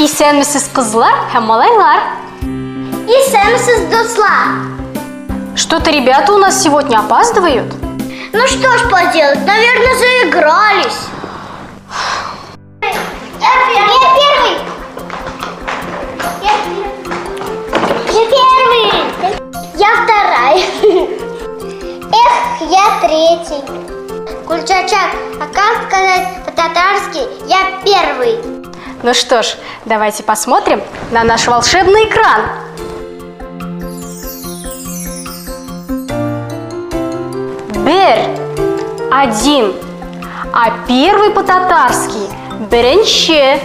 Исәнмесез кызлар һәм малайлар? Исәнмесез, дуслар? Что-то ребята у нас сегодня опаздывают. Ну что ж поделать, наверное, заигрались. Я первый. Я вторая. Эх, я третий. Кульчачак, а как сказать по-татарски «я первый»? Ну что ж, давайте посмотрим на наш волшебный экран. Бер – один, а первый по-татарски – беренче.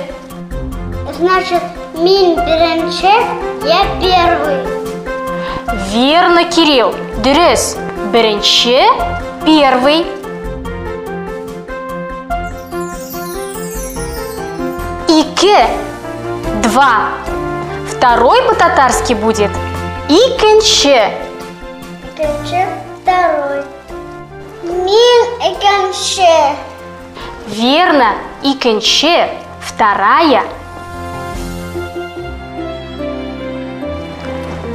Значит, мин беренче, я первый. Верно, Кирилл. Дөрес. Беренче – первый. Ике – два. Второй по-татарски будет икенче. Икенче, второй. Мин икенче. Верно, икенче – вторая.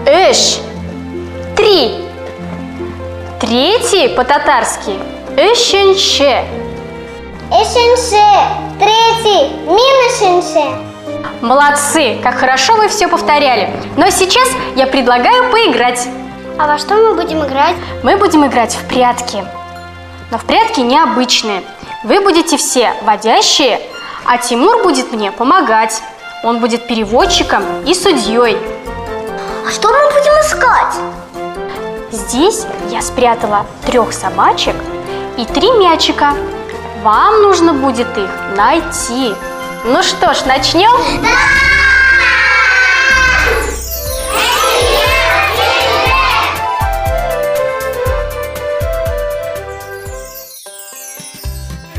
Эш – три. Третий по-татарски эшенче. Эшенче, третий, мин эшенче. Молодцы, как хорошо вы все повторяли. Но сейчас я предлагаю поиграть. А во что мы будем играть? Мы будем играть в прятки. Но в прятки необычные. Вы будете все водящие, а Тимур будет мне помогать. Он будет переводчиком и судьей. А что мы будем искать? Здесь я спрятала 3 собачек и 3 мячика. Вам нужно будет их найти. Ну что ж, начнем? Да!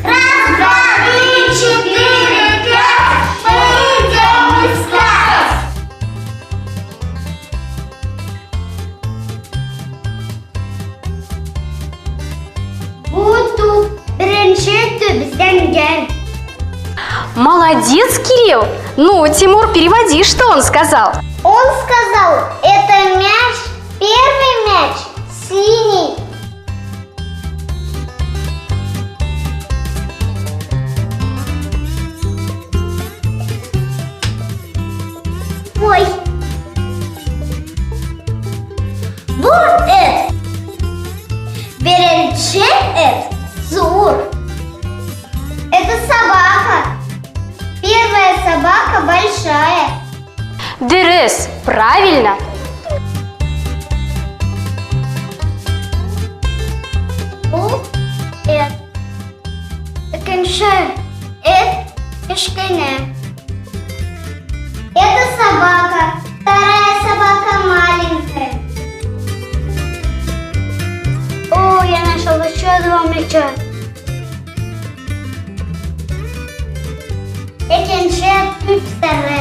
Раз, два, три, четыре, пять. Мы идем искать. Буту, беренче безден гел. Молодец, Кирилл! Ну, Тимур, переводи, что он сказал. Он сказал, это мяч, первый мяч, синий. Ой. Вот это. Беренче это зур. Это собака. Первая собака большая. Дерес, правильно. Это собака. Вторая собака маленькая. О, я нашел еще 2 мяча. Экенче тüp sarı.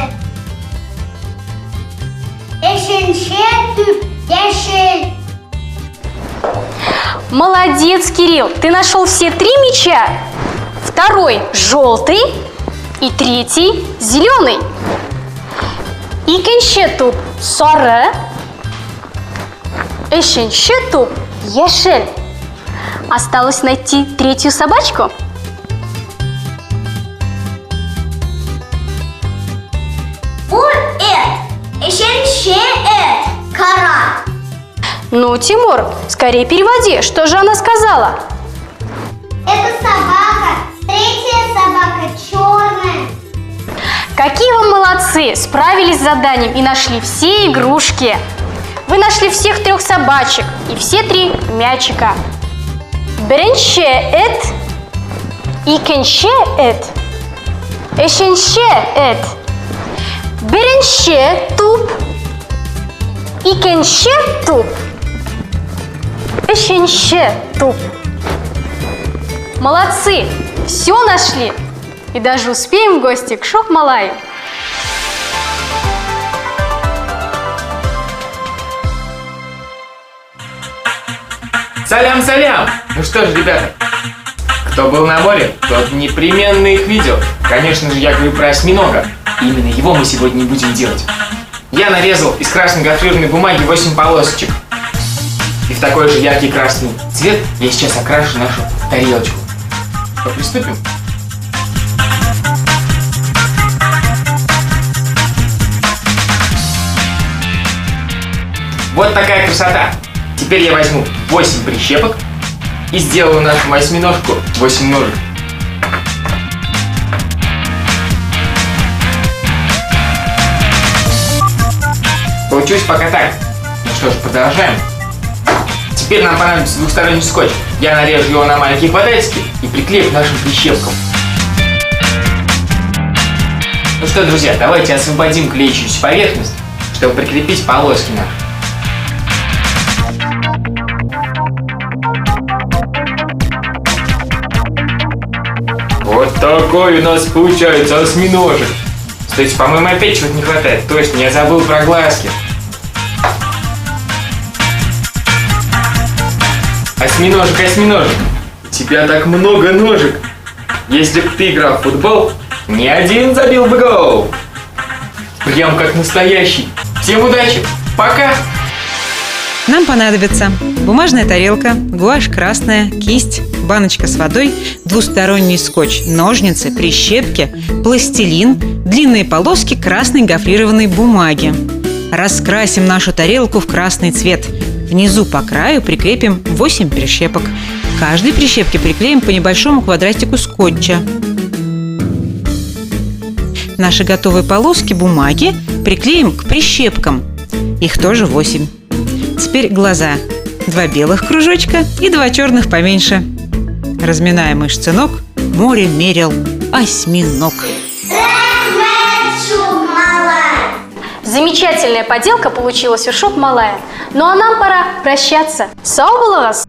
Эшенче тüp яшель. Молодец, Кирилл! Ты нашел все 3 мяча. Второй желтый и третий зеленый. Икенче туп сары. Эшенче туп яшель. Осталось найти 3-ю собачку. Эшенче кара. Ну, Тимур, скорее переводи, что же она сказала? Это собака. 3-я собака черная. Какие вы молодцы! Справились с заданием и нашли все игрушки. Вы нашли всех 3 собачек и все 3 мячика. Беренче эт, икенче эт, эшенче эт. Беренче туп, икенче туп, эшенче туп. Молодцы! Все нашли! И даже успеем в гости к Шох-Малаю. Салям-салям! Ну что ж, ребята, кто был на море, тот непременно их видел. Конечно же, я говорю про осьминога. Именно его мы сегодня и будем делать. Я нарезал из красной гофрированной бумаги 8 полосочек. И в такой же яркий красный цвет я сейчас окрашу нашу тарелочку. Что, приступим? Вот такая красота. Теперь я возьму 8 прищепок и сделаю нашу восьминожку 8 ножек. Получилось пока так. Ну что ж, продолжаем. Теперь нам понадобится двухсторонний скотч. Я нарежу его на маленькие квадратики и приклею к нашим прищепкам. Ну что, друзья, давайте освободим клеящуюся поверхность, чтобы прикрепить полоски наши. Вот такой у нас получается осьминожек. Кстати, по-моему, опять чего-то не хватает. Точно, я забыл про глазки. Осьминожек, осьминожек. У тебя так много ножек. Если бы ты играл в футбол, ни один забил бы гол. Прям как настоящий. Всем удачи. Пока. Нам понадобится бумажная тарелка, гуашь красная, кисть, баночка с водой, двусторонний скотч, ножницы, прищепки, пластилин, длинные полоски красной гофрированной бумаги. Раскрасим нашу тарелку в красный цвет. Внизу по краю прикрепим 8 прищепок. К каждой прищепке приклеим по небольшому квадратику скотча. Наши готовые полоски бумаги приклеим к прищепкам. Их тоже 8. Теперь глаза. 2 белых кружочка и 2 черных поменьше. Разминаем мышцы ног. Море мерил осьминог. Замечательная поделка получилась у Шоп Малая. Ну а нам пора прощаться. Сау болыңыз!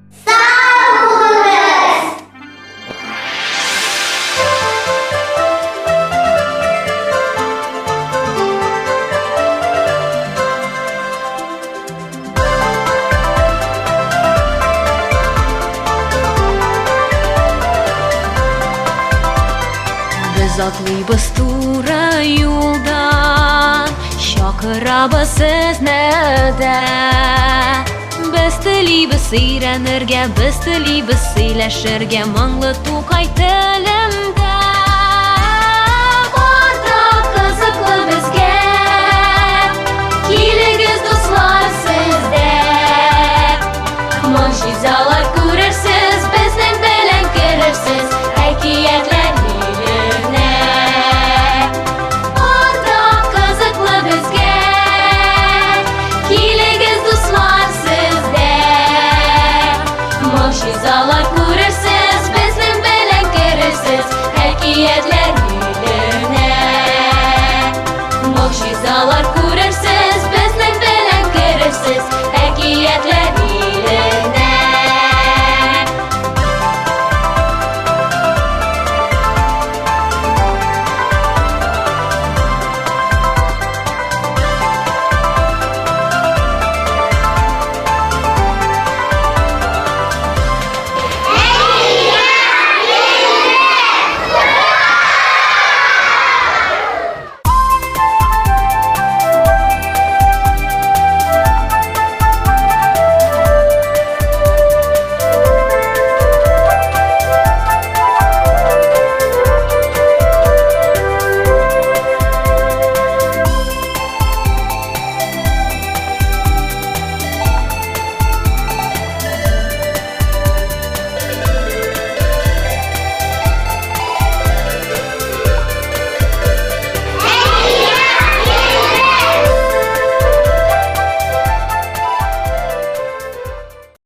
Biz atlıyız tuğra yoldan, şakırabız siznede. Biz tiliybiz seyrenirge, biz tiliybiz seyleşirge, manglı tuğay telimde.